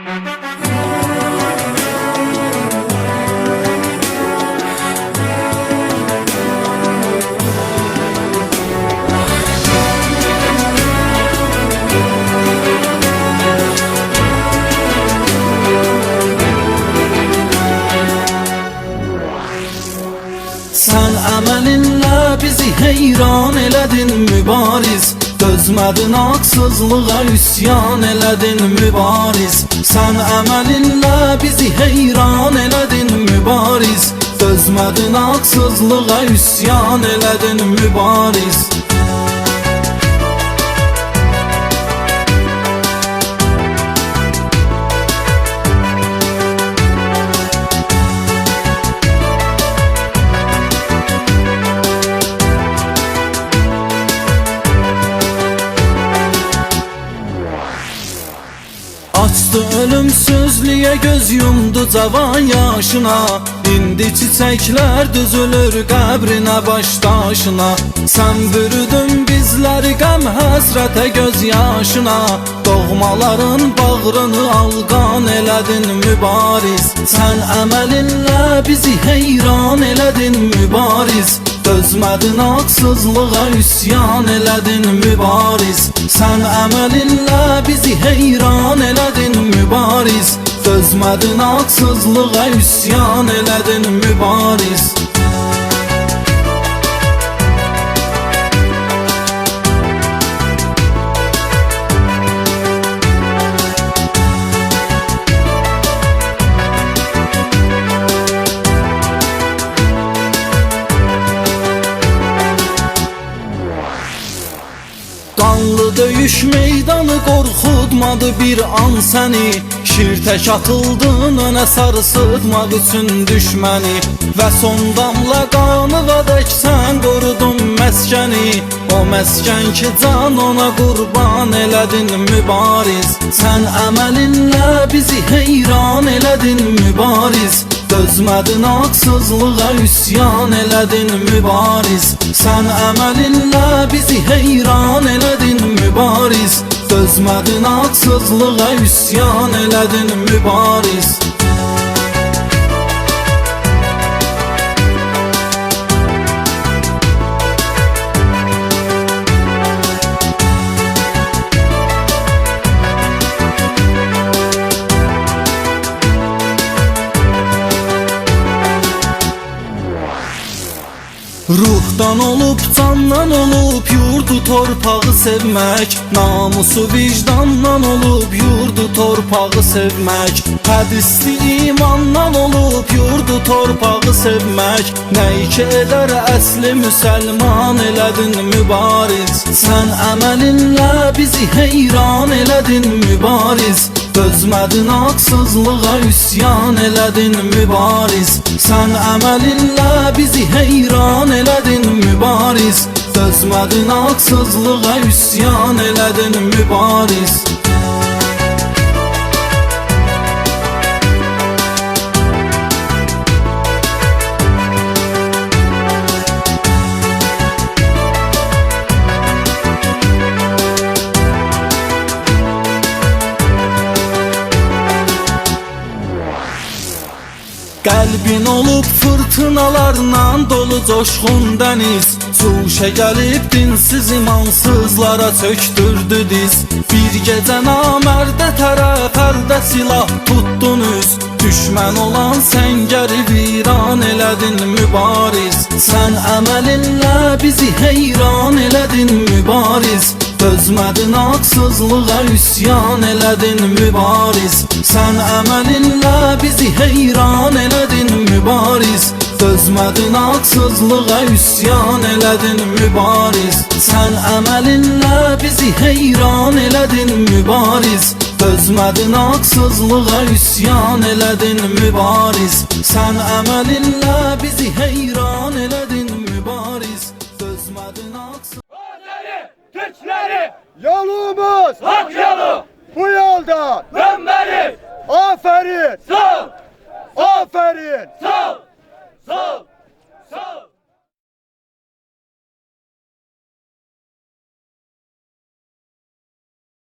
Sen əməlinlə bizi heyran elədin mübariz, dözmədin haqsızlığa üsyan elədin mübariz. Sen əməlinlə bizi heyran elədin mübariz, dözmədin haqsızlığa üsyan elədin mübariz. Açdı ölümsüzlüğe göz yumdu cavan yaşına, İndi çiçekler düzülür qəbrinə başdaşına. Sen bürüdün bizleri qəm həsrətə göz yaşına, doğmaların bağrını alqan elədin mübariz. Sen əməlinlə bizi heyran elədin mübariz, dözmədin haqsızlığa üsyan elədin mübariz. Sen əməlinlə bizi heyran elədin mübariz, dözmədin haqsızlığa üsyan elədin mübariz. Qanlı döyüş meydanı qorxutmadı bir an səni, şir tək atıldın önə sarsıtmaq üçün düşməni, və son damla qanıva dək sən qorudun məskəni, o məskən ki can ona qurban elədin mübariz. Sən əməlinlə bizi heyran elədin mübariz, dözmədin haqsızlığa üsyan elədin mübariz. Sən əməlinlə bizi heyran elədin mübariz, dözmədin haqsızlığa üsyan elədin mübariz. Ruhdan olub, candan olub, yurdu torpağı sevmək, namusu vicdandan olub, yurdu torpağı sevmək, hədisli imandan olub, yurdu torpağı sevmək, nəyi ki edər əsli müsəlman elədin mübariz. Sən əməlinlə bizi heyran elədin mübariz, dözmədin haqsızlığa üsyan elədin mübariz. Sən əməlinlə bizi heyran elədin mübariz, dözmədin haqsızlığa üsyan elədin mübariz. Qəlbin olub fırtınalarla dolu coşqun dəniz, Cuşə gəlib dinsiz imansızlara çöktürdü diz. Bir gecə namərdə tərəf əldə silah tutdunuz, düşmən olan səngəri viran elədin mübariz. Sən əməlinlə bizi heyran elədin mübariz, dözmədin haqsızlığa üsyan elədin mübariz. Sən əməlinlə bizi heyran elədin mübariz, dözmədin haqsızlığa üsyan elədin mübariz. Sən əməlinlə bizi heyran elədin mübariz, dözmədin haqsızlığa üsyan elədin mübariz. Sən əməlinlə bizi heyran elədin mübariz, dözmədin haqsızlığa. Türkleri Yolumuz hak yolu bu yolda dönmeli. aferin Sol, aferin sol.